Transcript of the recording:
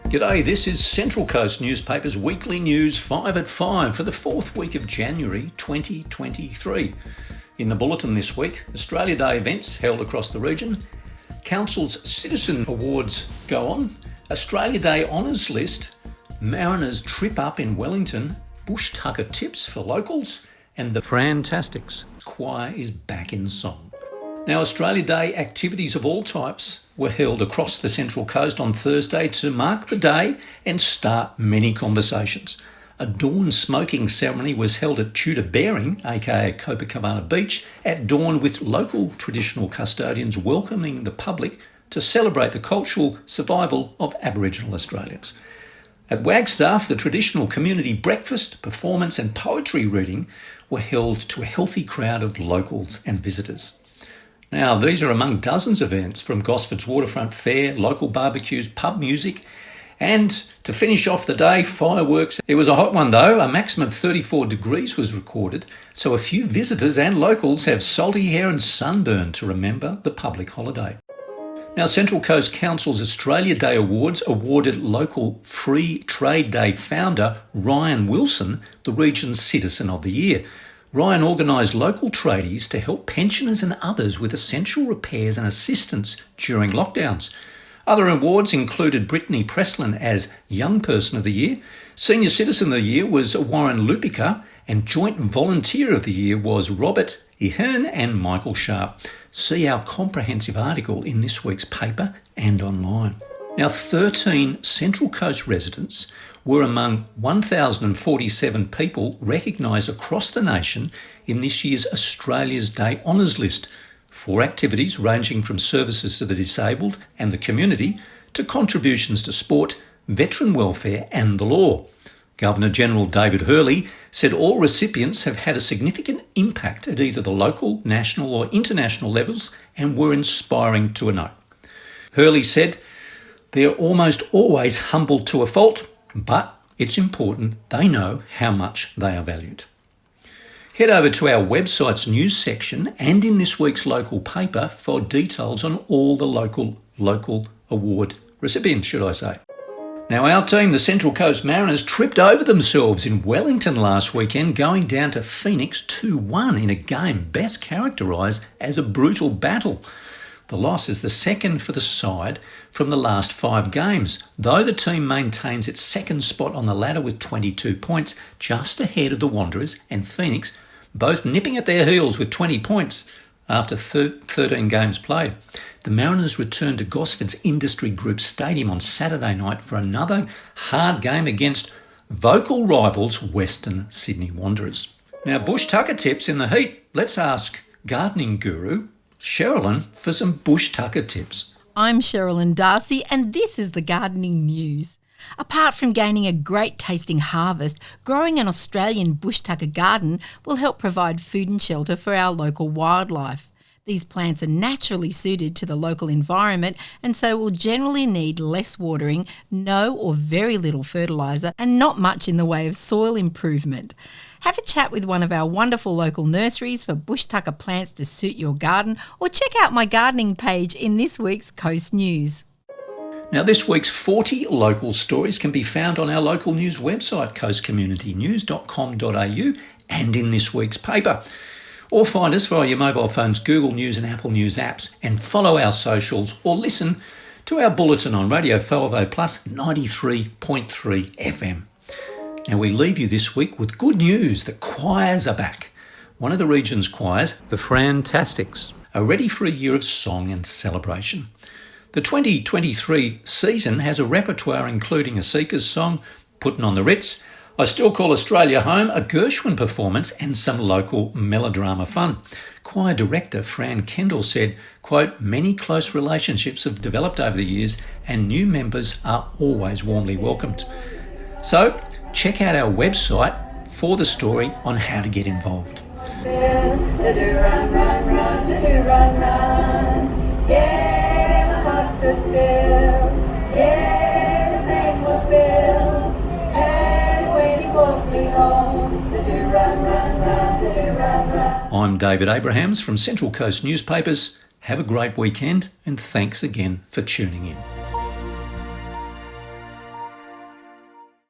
G'day, this is Central Coast Newspaper's weekly news 5 at 5 for the 4th week of January 2023. In the bulletin this week, Australia Day events held across the region, Council's Citizen Awards go on, Australia Day honours list, Mariners trip up in Wellington, bush tucker tips for locals, and the Frantastics Choir is back in song. Now, Australia Day activities of all types were held across the Central Coast on Thursday to mark the day and start many conversations. A dawn smoking ceremony was held at Tudor Bearing, aka Copacabana Beach, at dawn with local traditional custodians welcoming the public to celebrate the cultural survival of Aboriginal Australians. At Wagstaff, the traditional community breakfast, performance and poetry reading were held to a healthy crowd of locals and visitors. Now, these are among dozens of events from Gosford's waterfront fair, local barbecues, pub music, and to finish off the day, fireworks. It was a hot one though. A maximum of 34 degrees was recorded, so a few visitors and locals have salty hair and sunburn to remember the public holiday. Now, Central Coast Council's Australia Day Awards awarded local Free Trade Day founder Ryan Wilson the region's Citizen of the Year. Ryan organised local tradies to help pensioners and others with essential repairs and assistance during lockdowns. Other awards included Brittany Preslin as Young Person of the Year, Senior Citizen of the Year was Warren Lupica, and Joint Volunteer of the Year was Robert Ihern and Michael Sharp. See our comprehensive article in this week's paper and online. Now, 13 Central Coast residents were among 1,047 people recognised across the nation in this year's Australia's Day honours list for activities ranging from services to the disabled and the community to contributions to sport, veteran welfare and the law. Governor-General David Hurley said all recipients have had a significant impact at either the local, national or international levels and were inspiring to a note. Hurley said, "They're almost always humbled to a fault, but it's important they know how much they are valued." Head over to our website's news section and in this week's local paper for details on all the local award recipients, should I say. Now, our team, the Central Coast Mariners, tripped over themselves in Wellington last weekend, going down to Phoenix 2-1 in a game best characterised as a brutal battle. The loss is the second for the side from the last 5 games, though the team maintains its second spot on the ladder with 22 points, just ahead of the Wanderers and Phoenix, both nipping at their heels with 20 points after 13 games played. The Mariners returned to Gosford's Industry Group Stadium on Saturday night for another hard game against vocal rivals Western Sydney Wanderers. Now, bush tucker tips in the heat. Let's ask gardening guru Sherilyn for some bush tucker tips. I'm Sherilyn Darcey and this is the gardening news. Apart from gaining a great tasting harvest, growing an Australian bush tucker garden will help provide food and shelter for our local wildlife. These plants are naturally suited to the local environment and so will generally need less watering, no or very little fertiliser and not much in the way of soil improvement. Have a chat with one of our wonderful local nurseries for bush tucker plants to suit your garden or check out my gardening page in this week's Coast News. Now, this week's 40 local stories can be found on our local news website, coastcommunitynews.com.au, and in this week's paper. Or find us via your mobile phone's Google News and Apple News apps and follow our socials or listen to our bulletin on Radio 50 Plus 93.3 FM. Now, we leave you this week with good news. The choirs are back. One of the region's choirs, the Frantastics, are ready for a year of song and celebration. The 2023 season has a repertoire including a Seekers song, Puttin' on the Ritz, I Still Call Australia Home, a Gershwin performance and some local melodrama fun. Choir director Fran Kendall said, quote, "Many close relationships have developed over the years and new members are always warmly welcomed." So check out our website for the story on how to get involved. Stood still, yeah, his name was Bill, and when he walked me home, did you run, did you run? I'm David Abrahams from Central Coast Newspapers. Have a great weekend and thanks again for tuning in.